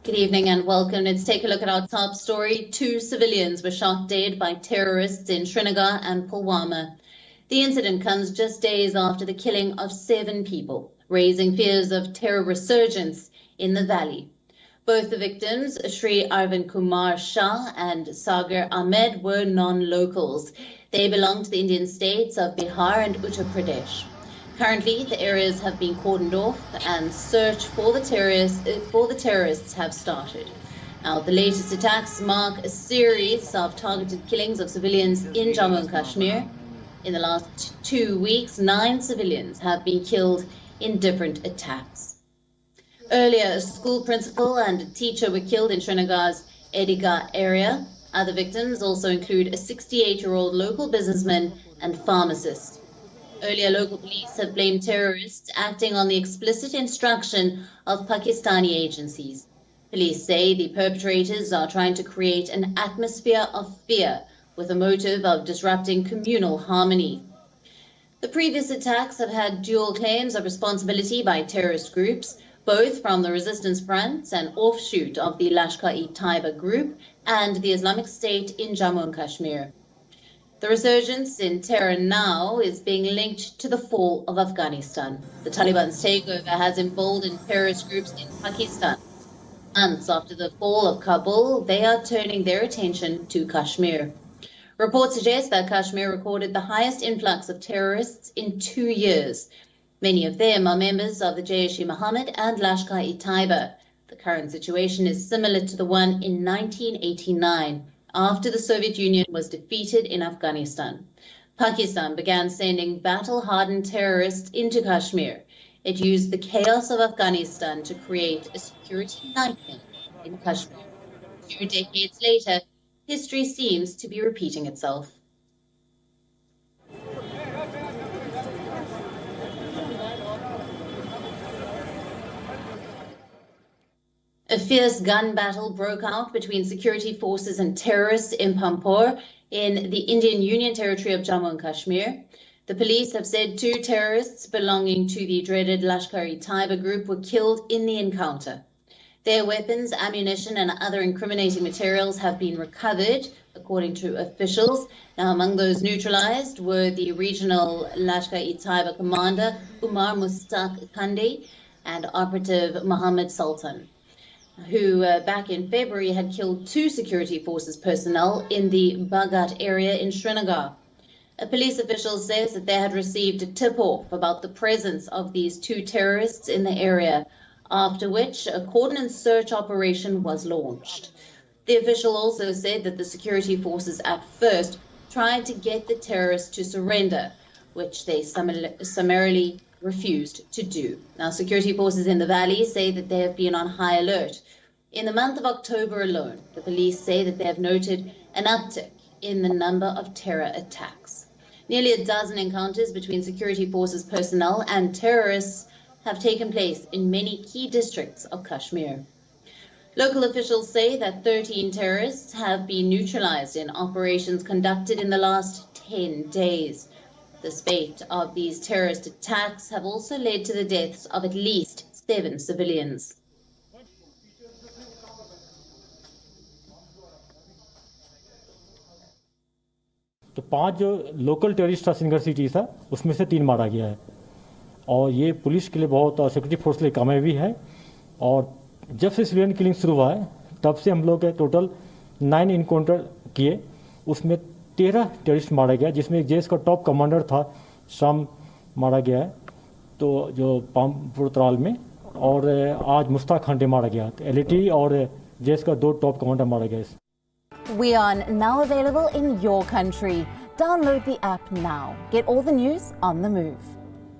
Good evening and welcome. Let's take a look at our top story. 2 civilians were shot dead by terrorists in Srinagar and Pulwama. The incident comes just days after the killing of 7 people, raising fears of terror resurgence in the valley. Both the victims, Shri Arvind Kumar Shah and Sagar Ahmed, were non-locals. They belong to the Indian states of Bihar and Uttar Pradesh. Currently, the areas have been cordoned off and search for the terrorists have started. Now, the latest attacks mark a series of targeted killings of civilians in Jammu and Kashmir. In the last 2 weeks, 9 civilians have been killed in different attacks. Earlier, a school principal and a teacher were killed in Srinagar's Ediga area. Other victims also include a 68-year-old local businessman and pharmacist. Earlier, local police have blamed terrorists acting on the explicit instruction of Pakistani agencies. Police say the perpetrators are trying to create an atmosphere of fear with a motive of disrupting communal harmony. The previous attacks have had dual claims of responsibility by terrorist groups, both from the resistance front, an offshoot of the Lashkar-e-Taiba group, and the Islamic State in Jammu and Kashmir. The resurgence in terror now is being linked to the fall of Afghanistan. The Taliban's takeover has emboldened terrorist groups in Pakistan. Months after the fall of Kabul, they are turning their attention to Kashmir. Reports suggest that Kashmir recorded the highest influx of terrorists in 2 years. Many of them are members of the Jaish-e-Mohammed and Lashkar-e-Taiba. The current situation is similar to the one in 1989. After the Soviet Union was defeated in Afghanistan, Pakistan began sending battle-hardened terrorists into Kashmir. It used the chaos of Afghanistan to create a security nightmare in Kashmir. 2 decades later, history seems to be repeating itself. A fierce gun battle broke out between security forces and terrorists in Pampore in the Indian Union territory of Jammu and Kashmir. The police have said 2 terrorists belonging to the dreaded Lashkar-e-Taiba group were killed in the encounter. Their weapons, ammunition and other incriminating materials have been recovered, according to officials. Now, among those neutralized were the regional Lashkar-e-Taiba commander Umar Mustaq Kande and operative Muhammad Sultan, who back in February had killed 2 security forces personnel in the Bagat area in Srinagar. A police official says that they had received a tip-off about the presence of these 2 terrorists in the area, after which a cordon search operation was launched. The official also said that the security forces at first tried to get the terrorists to surrender, which they summarily refused to do. Now, security forces in the valley say that they have been on high alert. In the month of October alone, the police say that they have noted an uptick in the number of terror attacks. Nearly a dozen encounters between security forces personnel and terrorists have taken place in many key districts of Kashmir. Local officials say that 13 terrorists have been neutralized in operations conducted in the last 10 days. The spate of these terrorist attacks have also led to the deaths of at least 7 civilians. तो 5 जो local terrorist था Srinagar city था, उसमें से 3 मारा गया है और ये पुलिस के लिए बहुत सिक्योरिटी फोर्स के लिए कामयाबी है। और जब से सिविलियन किलिंग शुरू हुआ है तब से हम लोग टोटल 9 इनकाउंटर किए, उसमें 13 टेररिस्ट मारा गया, जिसमें एक जेश का टॉप कमांडर था शाम मारा गया है तो जो पामपुर त्राल में, और आज मुस्ताक खांडे मारा गया, तो एलईटी और जेश का 2 टॉप कमांडर मारा गया। WION, now available in your country. Download the app now. Get all the news on the move.